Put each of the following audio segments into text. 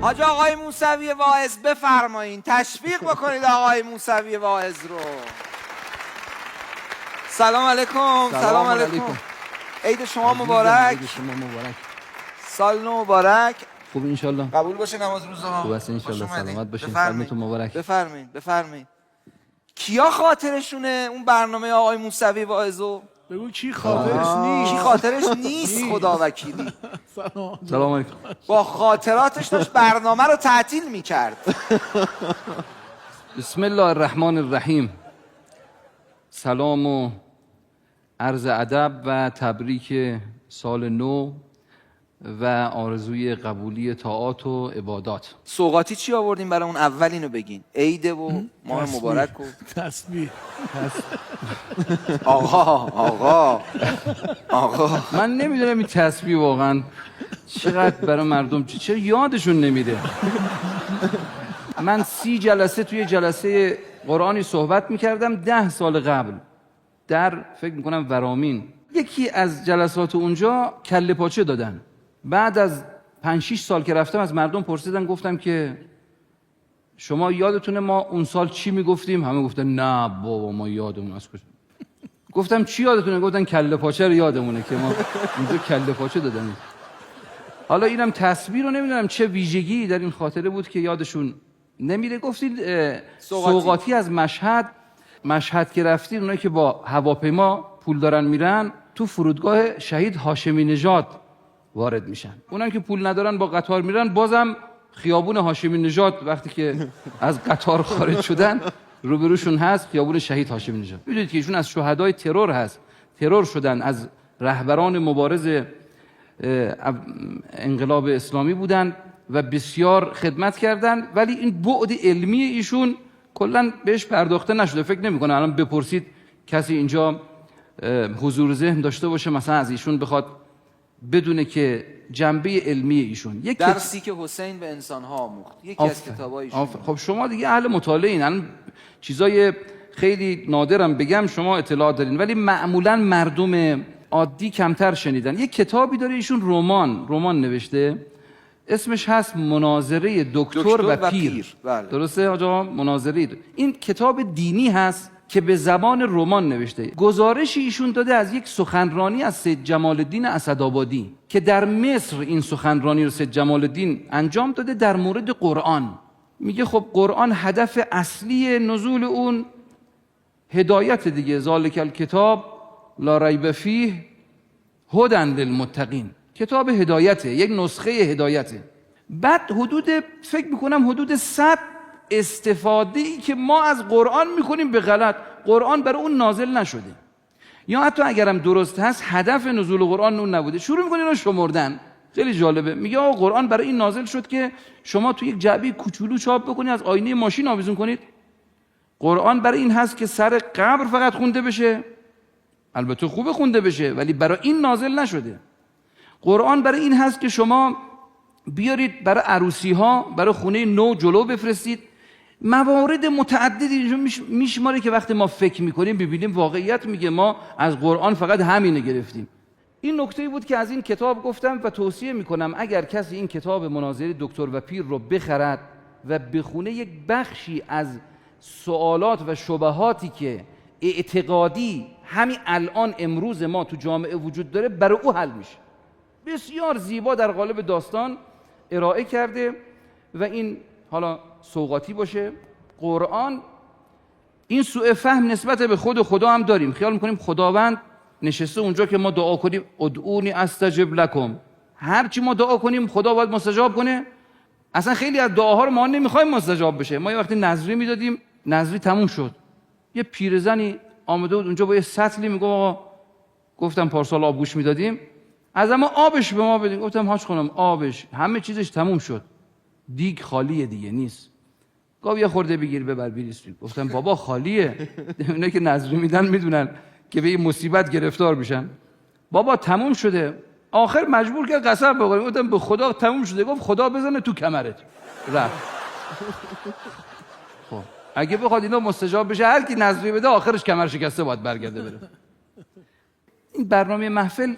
حاج آقای موسوی واعظ بفرمایین تشویق بکنید آقای موسوی واعظ رو. سلام علیکم. سلام علیکم. عید شما مبارک. عید شما مبارک. سال نو مبارک. خوب انشالله. قبول باشه نماز روزها. خوب است انشالله. سلامت باشین. سالتون مبارک. بفرمایید. کیا خاطرشونه اون برنامه آقای موسوی واعظو؟ بگو کی خاطرش نیست؟ کی خاطرش نیست خدا وکیلی. سلام علیکم. با خاطراتش داشت برنامه رو تعطیل میکرد. بسم الله الرحمن الرحیم. سلام و عرض ادب و تبریک سال نو و آرزوی قبولی طاعات و عبادات. سوغاتی چی آوردین برای اون؟ اول اینو بگین. عیده و ماه مبارک و تسبیح. آقا من نمیدونم این تسبیح واقعا چقدر برای مردم چرا یادشون نمیده. من 30 جلسه توی جلسه قرآنی صحبت میکردم 10 سال قبل در فکر میکنم ورامین. یکی از جلسات اونجا کله پاچه دادن. بعد از 5-6 سال که رفتم از مردم پرسیدن، گفتم که شما یادتونه ما اون سال چی میگفتیم؟ همه گفتن نه بابا ما یادمون از کجا. گفتم چی یادتونه؟ گفتن کله پاچه رو یادمونه که ما اونجا کله پاچه دادن. حالا اینم تسبیح رو نمیدونم چه ویژگی در این خاطره بود که یادشون نمیره. گفتید سوغاتی از مشهد که رفتید، اونایی که با هواپیما پول دارن میرن تو فرودگاه شهید هاشمی نژاد وارد میشن. اونایی که پول ندارن با قطار میرن، بازم خیابون هاشمی نژاد وقتی که از قطار خارج شدن روبروشون هست خیابون شهید هاشمی نژاد. میدونید که ایشون از شهدای ترور هست. ترور شدن، از رهبران مبارز انقلاب اسلامی بودن و بسیار خدمت کردن، ولی این بعد علمی ایشون کلا بهش پرداخته نشده. فکر نمی‌کنه الان بپرسید کسی اینجا حضور ذهن داشته باشه مثلا از ایشون بخواد بدونه که جنبه علمی ایشون. یک درسی که حسین به انسان‌ها آموخت، یکی از کتابایشون. خب شما دیگه اهل مطالعه‌این، الان چیزای خیلی نادرم بگم شما اطلاع دارین، ولی معمولا مردم عادی کمتر شنیدن. یک کتابی داره ایشون، رمان نوشته، اسمش هست مناظره دکتر و پیر. بله. درسته آقا؟ مناظره. این کتاب دینی هست که به زبان رمان نوشته. گزارشی ایشون داده از یک سخنرانی از سید جمال الدین اسدآبادی که در مصر این سخنرانی رو سید جمال الدین انجام داده در مورد قرآن. میگه خب قرآن هدف اصلی نزول اون هدایت دیگه، ذالک الکتاب لا ریب فیه هدی للمتقین. کتاب هدایته، یک نسخه هدایته. بعد فکر میکنم حدود 100 استفاده ای که ما از قرآن میکنیم به غلط، قرآن برای اون نازل نشده، یا حتی اگرم درست هست هدف نزول قرآن اون نبوده. شروع میکنین رو شمردن. خیلی جالبه. میگه آقا قرآن برای این نازل شد که شما تو یک جعبه کوچولو چاپ بکنید از آینه ماشین آویزون کنید. قرآن برای این هست که سر قبر فقط خونده بشه. البته خوبه خونده بشه، ولی برای این نازل نشده. قرآن برای این هست که شما بیارید برای عروسی ها، برای خونه نو جلو بفرستید. موارد متعددی اینجا میشماره که وقتی ما فکر میکنیم ببینیم واقعیت میگه ما از قرآن فقط همینه گرفتیم. این نکته بود که از این کتاب گفتم و توصیه میکنم اگر کسی این کتاب مناظره دکتر و پیر رو بخرد و بخونه، یک بخشی از سوالات و شبهاتی که اعتقادی همین الان امروز ما تو جامعه وجود داره برای او حل میشه. بسیار زیبا در قالب داستان ارائه کرده. و این حالا سوغاتی باشه. قرآن این سوء فهم نسبت به خدا هم داریم. خیال میکنیم خداوند نشسته اونجا که ما دعا کنیم ادعونی استجب لکم، هر چی ما دعا کنیم خدا باید مستجاب کنه. اصلا خیلی از دعاها رو ما نمیخوایم مستجاب بشه. ما یه وقتی نذری میدادیم، نذری تموم شد، یه پیرزنی آمده بود اونجا با یه سطلی، میگه آقا گفتم پارسال آب گوش میدادیم، از اما آبش به ما بدین. گفتم حاج خانم آبش همه چیزش تموم شد، دیگ خالیه دیگه نیست. گفت یه خورده بگیر ببر بریز. گفتم بابا خالیه. اونا که نذری میدن میدونن که به این مصیبت گرفتار میشن. بابا تموم شده. آخر مجبور کرد قسم بخوریم. گفتم به خدا تموم شده. گفت خدا بزنه تو کمرت. رفت. خب اگه بخواد اینا مستجاب بشه، هر کی نذری بده آخرش کمر شکسته باید برگرده بره. این برنامه محفل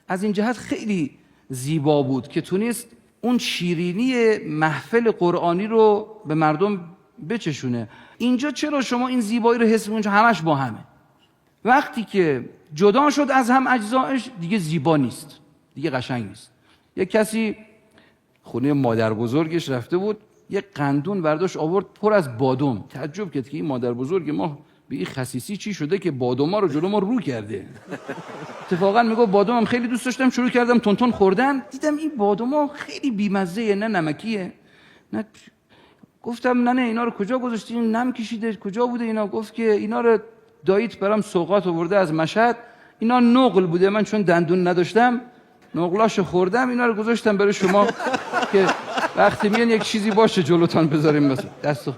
از این جهت خیلی زیبا بود که تونست اون شیرینی محفل قرآنی رو به مردم بچشونه. اینجا چرا شما این زیبایی رو حس می‌کنید؟ همش با همه. وقتی که جدا شد از هم اجزایش دیگه زیبا نیست، دیگه قشنگ نیست. یک کسی خونه مادر بزرگش رفته بود، یک قندون برداشت آورد پر از بادام. تعجب کرد که این مادر بزرگ ما به این خسیسی چی شده که بادوما رو جلو ما رو کرده. اتفاقا میگه بادومم خیلی دوست داشتم، شروع کردم تون خوردن، دیدم این بادوما خیلی بیمزه، نه نمکیه نه. گفتم نه اینا رو کجا گذاشتین؟ نم کشیده کجا بوده اینا؟ گفت که اینا رو داییت برام سوغات آورده از مشهد، اینا نقل بوده، من چون دندون نداشتم نقلاشو خوردم، اینا رو گذاشتم برای شما که وقتی میان یک چیزی باشه جلوتان بذاریم. مثلا دستو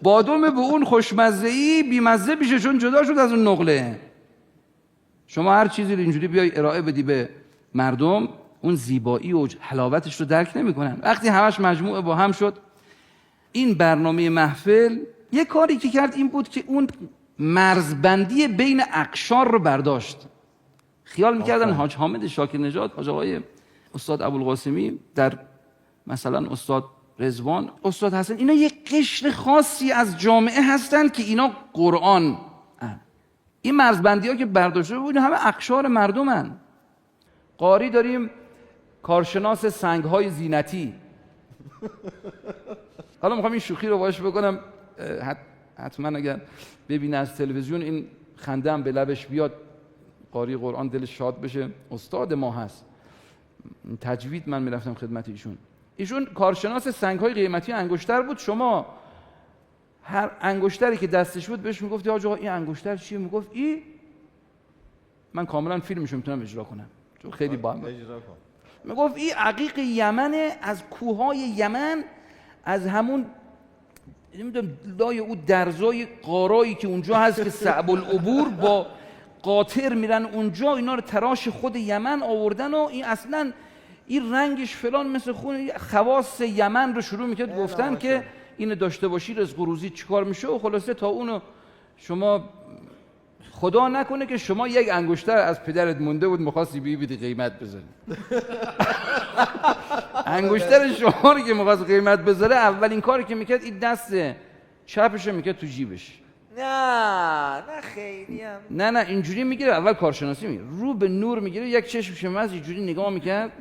بادوم به اون خوشمزه‌ای بیمزه میشه چون جدا شد از اون نقله. شما هر چیزی رو اینجوری بیای ارائه بدی به مردم، اون زیبایی و حلاوتش رو درک نمی‌کنن. وقتی همش مجموعه با هم شد، این برنامه محفل یه کاری که کرد این بود که اون مرزبندی بین اقشار رو برداشت. خیال می‌کردن حاج حامد شاکر نژاد، حاج آقای استاد ابوالقاسمی، در مثلا استاد رضوان، استاد حسن، اینا یک قشر خاصی از جامعه هستن که اینا قرآن این مرزبندی‌ها که برداشته بود همه اقشار مردمن. قاری داریم، کارشناس سنگ‌های زینتی. حالا می‌خوام این شوخی رو باهاش بکنم، حتما اگر ببینه از تلویزیون این خنده هم به لبش بیاد، قاری قرآن دلش شاد بشه، استاد ما هست. تجوید من میرفتم خدمت ایشون کارشناس سنگ‌های قیمتی انگشتر بود. شما هر انگشتری که دستش بود بهش میگفت حاج آقا این انگشتر چیه؟ میگفت من کاملا فیلمشو میتونم اجرا کنم چون خیلی باحال میگفت این عقیق یمنه، از کوههای یمن، از همون نمیدونم لای او درزای قارایی که اونجا هست که صعب العبور با قاطر میرن اونجا، اینا رو تراش خود یمن آوردن و این اصلا این رنگش فلان مثل خون. خواص یمن رو شروع میکرد گفتن که اینو داشته باشی رزق و روزی چیکار میشه و خلاصه تا اونو شما خدا نکنه که شما یک انگشتر از پدرت مونده بود می‌خواستی بیبیدی قیمت بذاری. انگشتر شما رو که می‌خواست قیمت بذاره اولین کاری که میکرد این دست چپش رو میکرد تو جیبش. نه خیلی هم نه اینجوری میگیره، اول کارشناسی میگیره، رو به نور میگیره، یک چشمش از اینجوری نگاه میکرد،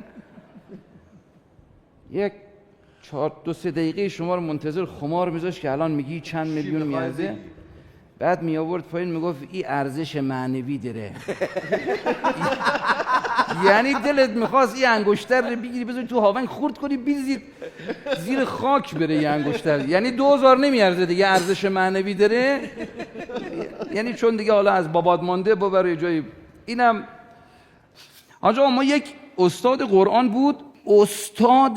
یک 2-3 دقیقه شما رو منتظر خمار میذاشت که الان میگی چند میلیون میارزه، بعد می آورد پایین میگفت این ارزش معنوی داره. یعنی دلت میخواست این انگشتر رو بگیری بذاری تو هاون خورد کنی بیزید زیر خاک بره این انگشتر، یعنی 2000 نمیارزه دیگه، ارزش معنوی داره. یعنی چون دیگه حالا از بابات مانده ببره جایی. اینم آقا ما یک استاد قرآن بود، استاد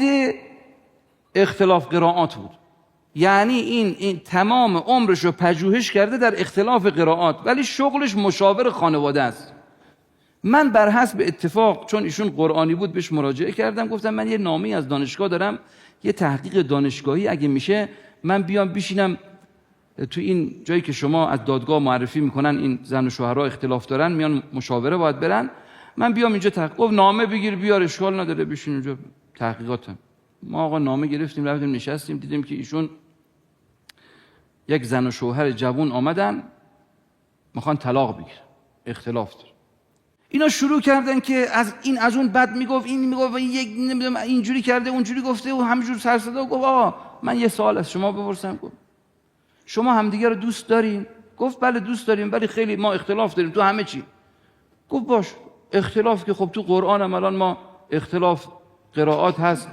اختلاف قرائات بود. یعنی این تمام عمرش رو پژوهش کرده در اختلاف قرائات، ولی شغلش مشاور خانواده است. من بر حسب اتفاق چون ایشون قرآنی بود بهش مراجعه کردم، گفتم من یه نامه‌ای از دانشگاه دارم، یه تحقیق دانشگاهی اگه میشه من بیام بشینم تو این جایی که شما از دادگاه معرفی میکنن این زن و شوهرها اختلاف دارن میان مشاوره باید برن، من بیام اینجا تحقیق. گفت نامه بگیر بیار، اشکال نداره، بشین اونجا تحقیقاتم. ما آقا نامه گرفتیم رفتیم نشستیم، دیدیم که ایشون یک زن و شوهر جوان آمدن میخوان طلاق بگیرن، اختلاف داره. اینا شروع کردن که از اون بد میگفت، این میگفت یک نمیدونم اینجوری کرده اونجوری گفته و همینجور سر صدا. گفت آقا من یه سوال از شما بپرسم، گفت شما همدیگه رو دوست دارین؟ گفت بله دوست داریم، ولی خیلی ما اختلاف داریم تو همه چی. گفت باش اختلاف که خب تو قرآن هم الان ما اختلاف قرائات هست،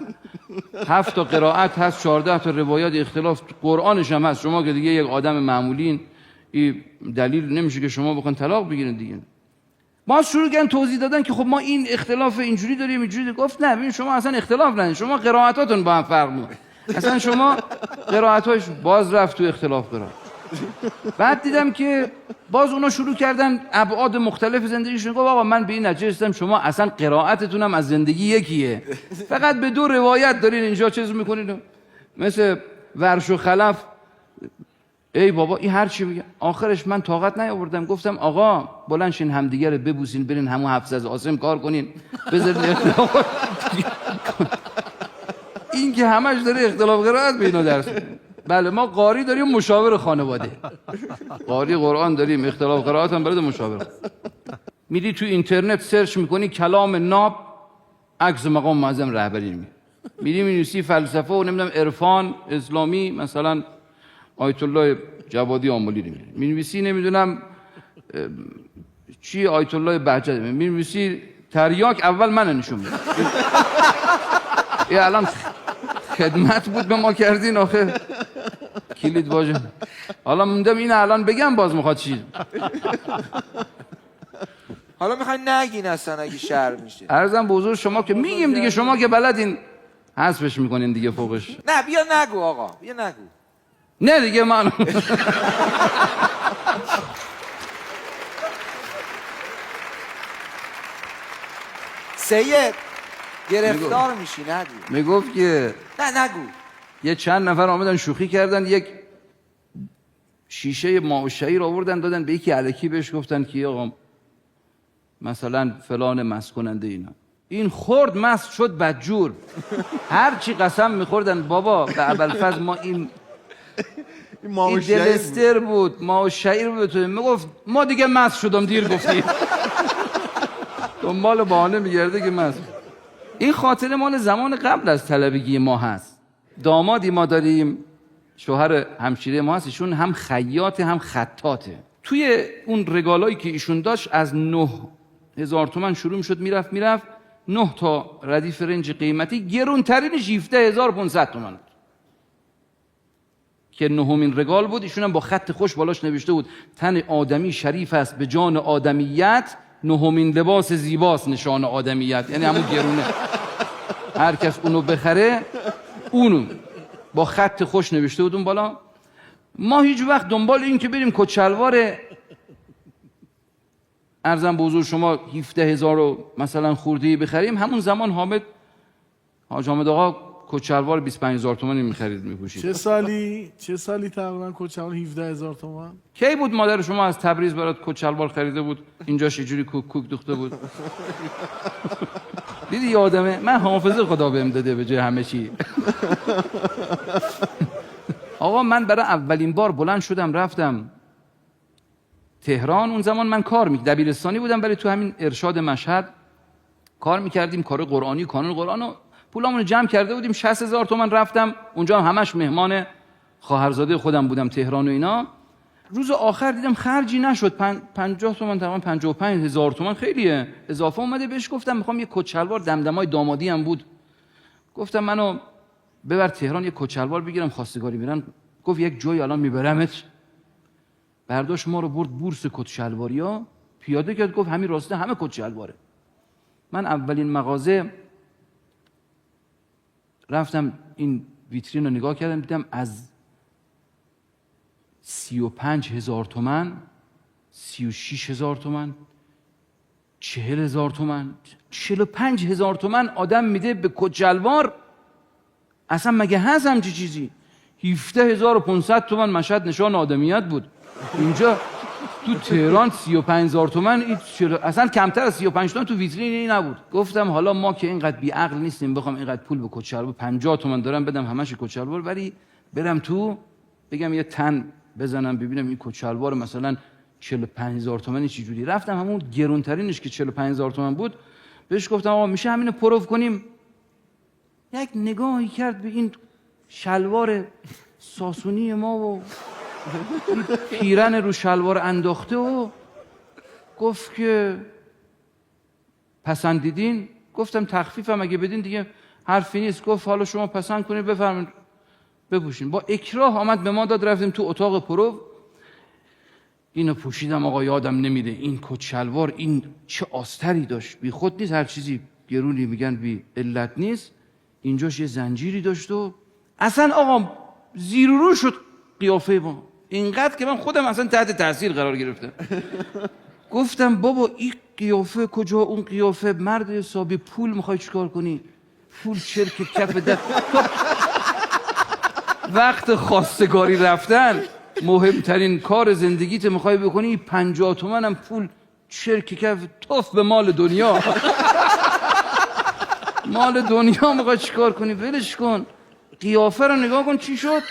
7 تا قرائت هست، 14 تا روایات اختلاف قرآنش هم هست. شما که دیگه یک آدم معمولین، این دلیل نمیشه که شما بخواید طلاق بگیرید دیگه. ما شروع کردن توضیح دادن که خب ما این اختلاف اینجوری داریم اینجوری. گفت نه ببین شما اصلا اختلاف ندارید، شما قرائتاتون با هم فرق میکنه، اصلا شما قرائت‌هاش باز رفت تو اختلاف قرائت. بعد دیدم که باز اونا شروع کردن ابعاد مختلف زندگیشون. گفت آقا من به این نتیجه رسیدم شما اصلا قرائتتون هم از زندگی یکیه، فقط به 2 روایت دارین اینجا چیز میکنین، مثل ورش و خلف ای بابا این هر چی میگه. آخرش من طاقت نیاوردم، گفتم آقا بلند شین همدیگه رو ببوسین، برین همون حفظ از عاصم کار کنین، بذارین اختلاف. این که همش داره اختلاف قرائت به اینا درس میده. بله ما قاری داریم، مشاور خانواده، قاری قرآن داریم، اختلاف قرائت هم برای مشاور. میری تو اینترنت سرچ میکنی کلام ناب، عکس مقام معظم رهبری میری می‌نویسی فلسفه و نمیدونم عرفان اسلامی، مثلا آیت الله جوادی آملی رو می‌نویسی، نمیدونم چی آیت الله بهجت می‌نویسی، تریاک اول من نشون میدم. این الان خدمت بود به ما کردین آخه کلید واژه. حالا موندم این الان بگم باز میخواد چی. حالا میخواین نگین اصلا اگه شر میشه. عرضم به حضور شما که میگیم دیگه، شما که بلدین حذفش میکنین دیگه فوقش. نه بیا نگو آقا، بیا نگو. نه دیگه من سید گرفتار میشی نگو. میگفت که نه نگو. یه چند نفر آمدن شوخی کردن، یک شیشه ماء و شعیر آوردن دادن به یکی الکی، بهش گفتن که آقا مثلا فلان مست کننده اینا. این خورد مست شد بدجور. هر چی قسم میخوردن بابا به ابوالفضل ما این دلستر بود، ماء و شعیر بود. میگفت ما دیگه مست شدم دیر گفتی. دنبال بهانه میگرده که مست. این خاطره مال زمان قبل از طلبگی ما هست. دامادی ما داریم، شوهر همشیره ما هست، ایشون هم خیاط هم خطاطه. توی اون رگالایی که ایشون داشت از 9,000 تومان شروع میشد میرفت 9 تا ردیف رنج قیمتی، گرونترینش 17,500 تومان بود که 9مین رگال بود. ایشون هم با خط خوش بالاش نوشته بود تن آدمی شریف است به جان آدمیت، 9مین لباس زیباست نشان آدمیت. یعنی همون گرونه، هر کس اونو بخره اونو با خط خوش نوشته بود اون بالا. ما هیچ وقت دنبال این که بریم کچلوار ارزم به حضور شما 17,000 مثلا خورده‌ای بخریم. همون زمان حاج حامد آقا کچلوار 25,000 تومانی می‌خرید می‌پوشید. چه سالی تقریبا کچلوار 17,000 تومان؟ کی بود مادر شما از تبریز برات کچلوار خریده بود اینجاش اینجوری کوک دوخته بود؟ دیدی یادمه، من حافظه خدا بهم داده به جای همه چی. آقا من برای اولین بار بلند شدم رفتم تهران. اون زمان من دبیرستانی بودم، ولی تو همین ارشاد مشهد کار میکردیم، کار قرآنی، کانون قرآن، و پولامون رو جمع کرده بودیم. 60,000 تومان رفتم اونجا، همش مهمان خواهرزاده خودم بودم تهران و اینا. روز آخر دیدم خرجی نشد، 50 تومان، تقریبا 55,000 تومان خیلیه اضافه اومده. بهش گفتم میخوام یه کچلوار، دمدمای دامادی هم بود، گفتم منو ببر تهران یه کچلوار بگیرم، خواستگاری میرن. گفت یک جایی الان میبرمت. برداشت ما رو برد بورس کچلواریا، پیاده کرد، گفت همین راسته همه کچلواره. من اولین مغازه رفتم این ویترین رو نگاه کردم، دیدم از 35,000 تومان، 36,000 تومان، 40,000 تومان، 45,000 تومان آدم میده به کچلوار. اصلا مگه هست همچی چیزی؟ 17,500 تومان مشهد نشان آدمیت بود. اینجا تو تهران 35,000 تومان، اصلا کمتر از 35 تومان تو ویترین نبود. گفتم حالا ما که اینقدر بی عقل نیستیم بخوام اینقدر پول به کچلوار، 50 تومان دارم بدم همش کچلوار، ولی برم تو بگم یه تن بزنم ببینم این کچلوار مثلا 45,000 تومانی چه جوری. رفتم همون گرونترینش که 45,000 تومان بود، بهش گفتم آقا میشه همینو پرو کنیم؟ یک نگاهی کرد به این شلوار ساسونی ما و پیرن رو شلوار انداخته و گفت که پسندیدین؟ گفتم تخفیفم اگه بدین دیگه حرفی نیست. گفت حالا شما پسند کنید بفرمایید بپوشین. با اکراه آمد به ما داد، رفتیم تو اتاق پرو، اینو پوشیدم. آقا یادم نمیده این کت شلوار این چه آستری داشت، بی خود نیست، هر چیزی گرونی میگن بی علت نیست. اینجاش یه زنجیری داشت و اصلا آقا زیر و رو شد قیافه ما، اینقدر که من خودم اصلا تحت تاثیر قرار گرفتم. گفتم بابا این قیافه کجا، اون قیافه، مرد حسابی پول میخوای چیکار کنی؟ پول چرک کف دست. وقت خواستگاری رفتن مهمترین کار زندگیت میخوای بکنی 50 تومنم پول شرک کف توف به مال دنیا. مال دنیا میخوای چیکار کنی؟ ولش کن. قیافه رو نگاه کن چی شد.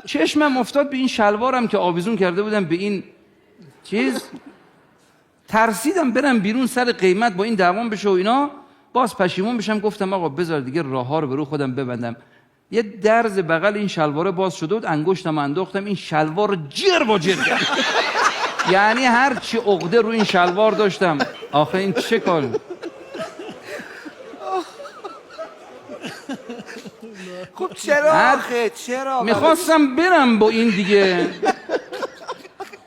چشمم افتاد به این شلوارم که آویزون کرده بودم به این چیز، ترسیدم برم بیرون سر قیمت با این دوام بشه و اینا، باز پشیمون بشم. گفتم آقا بذار دیگه راه ها رو به رو خودم ببندم. یه درز بغل این شلواره باز شده بود، انگشتم انداختم این شلوار رو جر با جر کردم. یعنی هر چی عقده رو این شلوار داشتم. آخه این چه کار؟ خب چرا آخه چرا میخواستم برم با این دیگه،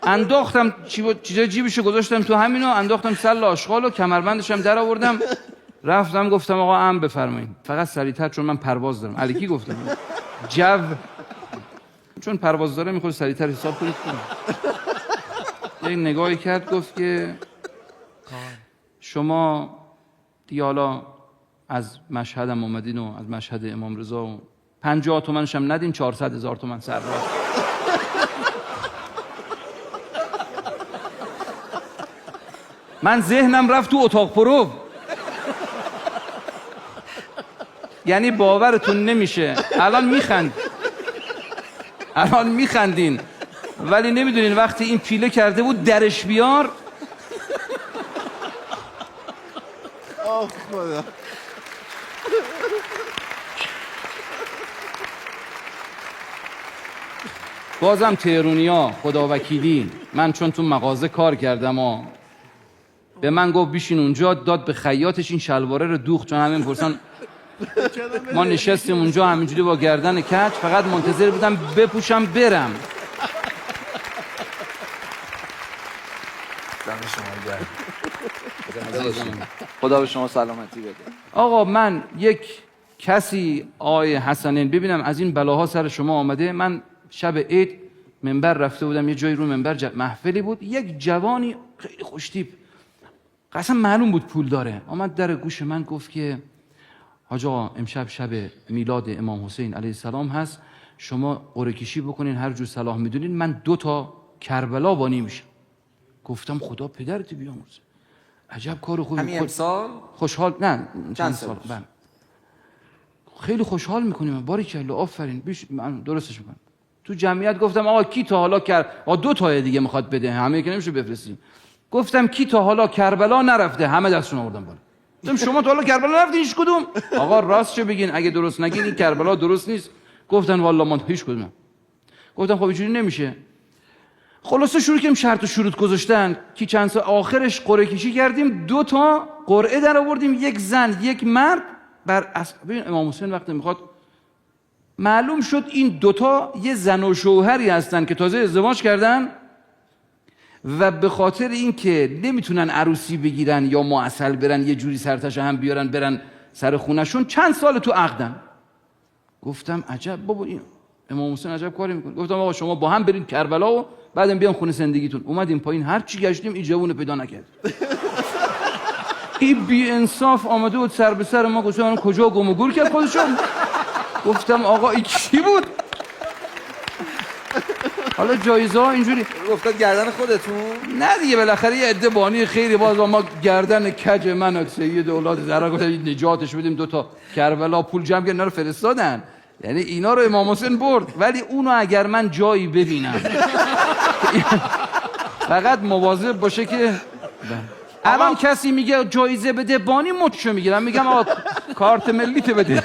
انداختم چیزای جیبشو گذاشتم تو همینو، انداختم سل آشغال و کمربندشم در آوردم، رفتم گفتم آقا بفرمایید فقط سریعتر چون من پرواز دارم. الکی گفتم جو چون پرواز داره میخواد سریعتر حساب کنید. یک نگاهی کرد گفت که شما دیگه حالا از مشهدم اومدین و از مشهد امام رضا و 50 تومنش هم ندین، 400,000 تومن سر راه. من ذهنم رفت تو اتاق پرو. یعنی باورتون نمیشه الان میخندین ولی نمیدونین وقتی این پیله کرده بود درش بیار. آه خدا. بازم تهرونیا خدا وکیلی، من چون تو مغازه کار کردم و به من گفت بیشین اونجا، داد به خیاطش این شلواره رو دوخت، چون همین پرسان ما نشستیم اونجا همینجوری با گردن کج، فقط منتظر بودم بپوشم برم. خدا به شما سلامتی بده. آقا من یک کسی آقای حسنین ببینم از این بلاها سر شما آمده. من شب عید منبر رفته بودم، یه جایی رو منبر محفلی بود، یک جوانی خیلی خوشتیپ قسم معلوم بود پول داره، آمد در گوش من گفت که حاج آقا امشب شب میلاد امام حسین علیه السلام هست، شما قرعه کشی بکنین هر جور صلاح میدونین، من 2 کربلا بانی میشم. گفتم خدا پدرت بیامرزه، عجب کار خوبی. همین امسال؟ خوشحال نه چند سال؟ خیلی خوشحال میکنیم. باریکلا آفرین، من درستش میکنم. تو جمعیت گفتم آقا کی تا حالا آقا 2 دیگه میخواد بده، همه که نمیشه بفرستیم. گفتم کی تا حالا کربلا نرفته؟ همه دستشون آوردن بالا. گفتم شما تا حالا کربلا نرفتین؟ هیچ کدوم؟ آقا راست چه بگین، اگه درست نگین این کربلا درست نیست. گفتن والله ما هیچ کدوم. گفتم خب اینجوری نمیشه. خلاصه شروع کردیم شرط و شروط گذاشتن کی چند سال، آخرش قرعه کشی کردیم 2 قرعه در آوردیم، یک زن یک مرد بر ببین امام حسین وقتی میخواد، معلوم شد این 2 یه زن و شوهری هستن که تازه ازدواج کردن و به خاطر اینکه نمیتونن عروسی بگیرن یا معسل برن یه جوری سرتش هم بیارن برن سر خونشون، چند سال تو عقدن. گفتم عجب بابا این امام حسین عجب کاری میکنه. گفتم آقا شما با هم برید کربلا و بعدم بیام خونه زندگیتون. اومدیم پایین هر چی گشتیم این جوون پیدا نکرد. این بی انصاف آمده بود سر به سر ما، گفتم کجا گم و گور کرد خودشون. گفتم آقا این کی بود؟ حالا جایزه ها اینجوری افتاد گردن خودتون؟ نه دیگه، بالاخره یه عده بانی خیلی باز ما گردن کج من سید اولاد زهرا گفتم نجاتش بدیم 2 کربلا پول جمع کردن رو فرستادن. یعنی اینا رو امام حسین برد. ولی اونو اگر من جایی ببینم فقط مواظب باشه که الان کسی میگه جایزه بده بانی مچشو میگیرم، میگم آقا کارت ملیت بده.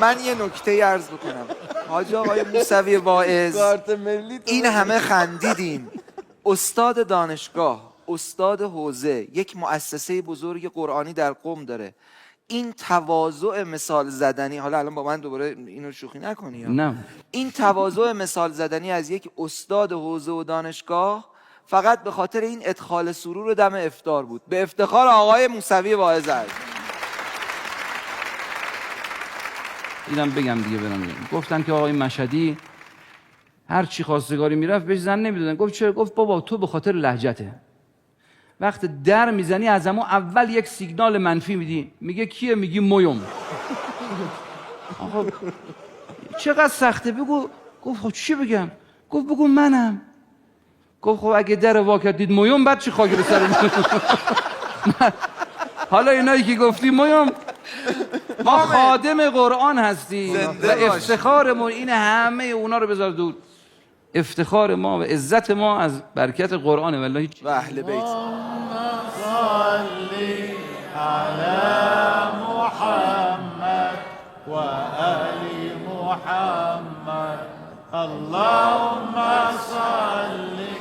من یه نکته عرض بکنم حاج آقای موسوی واعظ، این همه خندیدین، استاد دانشگاه، استاد حوزه، یک مؤسسه بزرگ قرآنی در قم داره، این تواضع مثال زدنی، حالا الان با من دوباره اینو شوخی نکنی نه، این تواضع مثال زدنی از یک استاد حوزه و دانشگاه فقط به خاطر این ادخال سرور دم افطار بود. به افتخار آقای موسوی واعظ است. اینم بگم دیگه برم. گفتن که آقای مشهدی هر چی خواستگاری میرفت بهش زن نمیدادن. گفت چرا؟ گفت بابا تو به خاطر لهجته، وقت در میزنی از همون اول یک سیگنال منفی میدی، میگه کیه؟ میگی مویم. آقا چقدر سخته، بگو گفت خب چی بگم؟ گفت بگو منم. گفت خب اگه در وا کردید مویم بعد چی خاکی به سر حالا اینایی که گفتی مویم ما خادم قرآن هستیم و افتخارمون این همه اونا رو بذار دور. افتخار ما و عزت ما از برکت قرآنه والله هیچ. و اهل بیت. صلی علی محمد و آل محمد اللهم صلی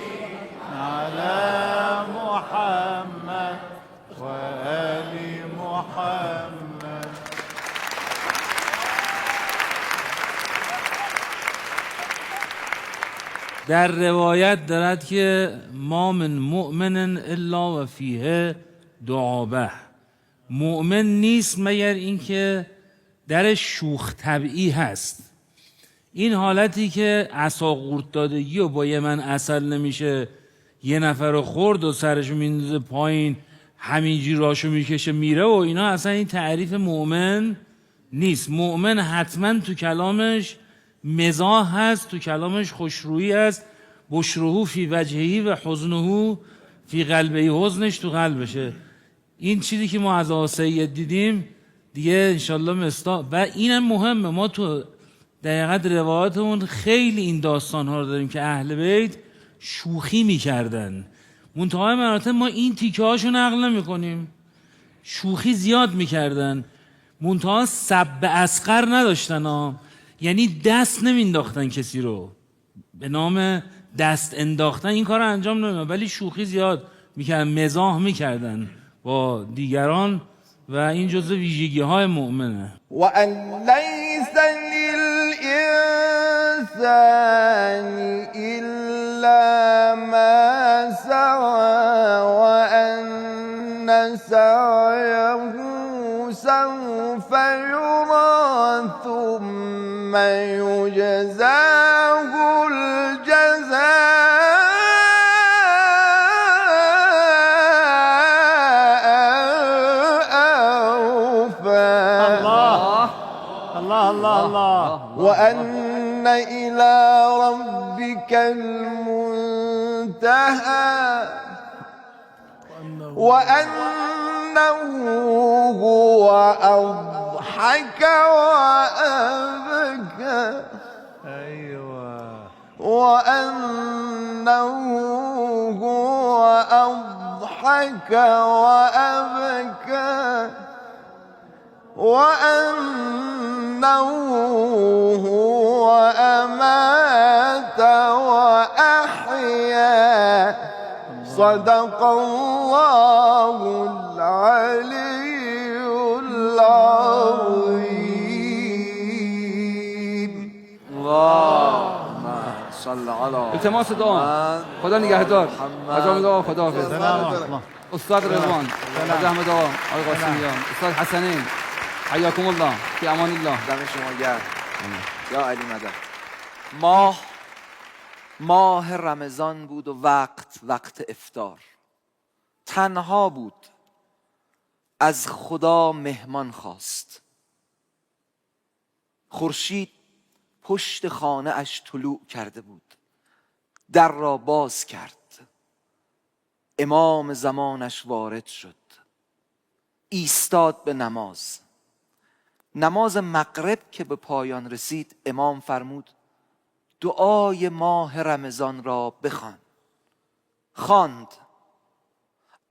علی محمد و آل محمد. در روایت دارد که ما من مؤمن الا و فیه دعابه، مؤمن نیست مگر اینکه درش شوخ طبعی هست. این حالتی که عصا قورت دادگی و با یه من عسل نمیشه، یه نفر رو خورد و سرشو میندازه پایین همینجی راشو میکشه میره و اینا، اصلا این تعریف مؤمن نیست. مؤمن حتما تو کلامش مزاح هست، تو کلامش خوشرویی هست. بشره فی وجهی و حزنه فی قلبی، حزنش تو قلبشه. این چیزی که ما از آقا سید دیدیم دیگه انشالله مصداق. و اینم مهمه، ما تو دقیقت روایاتمون خیلی این داستان ها رو داریم که اهل بیت شوخی میکردن. منتهای مراتب ما این تیکه هاشو نقل نمی کنیم. شوخی زیاد میکردن، منتها سب اصغر نداشتن ها. یعنی دست نمینداختن کسی رو، به نام دست انداختن این کار رو انجام نمیدن، ولی شوخی زیاد میکردن، مزاح میکردن با دیگران و این جزء ویژگی های مؤمنه. و ان لیس للانسان الا ما سعى و ان سعيه سوف يرى ثم يجزاه وأن إلى ربك المنتهى وأنه هو أضحك وأبكى وأنه هو أضحك وأبكى وأنه هو أمات وأحيا صدق الله العلي العظيم. اللهم صل على التماس دعا. خدا نگهدار. خدا حافظ. استاد رضوان، استاد احمد آقا، آقای قاسمیان، استاد حسنین، حیاکم الله، فی امان الله. دم شما گرم یا علی مدد. ماه رمضان بود و وقت افطار. تنها بود، از خدا مهمان خواست. خورشید پشت خانه اش طلوع کرده بود، در را باز کرد. امام زمانش وارد شد، ایستاد به نماز مغرب که به پایان رسید امام فرمود دعای ماه رمضان را بخوان. خواند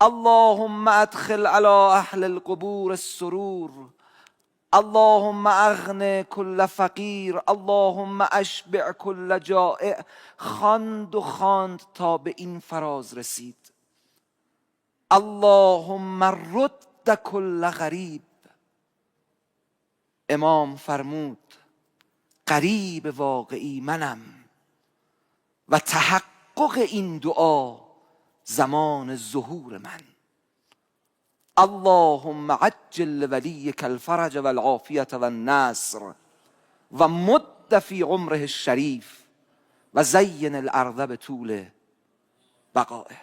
اللهم ادخل على اهل القبور السرور، اللهم اغن كل فقیر، اللهم اشبع كل جائع. خواند و خواند تا به این فراز رسید اللهم رد كل غریب. امام فرمود غریب واقعی منم و تحقق این دعا زمان ظهور من. اللهم عجل ولیک الفرج والعافیة والنصر و مد فی عمره الشریف و زین الارض بطول بقائه.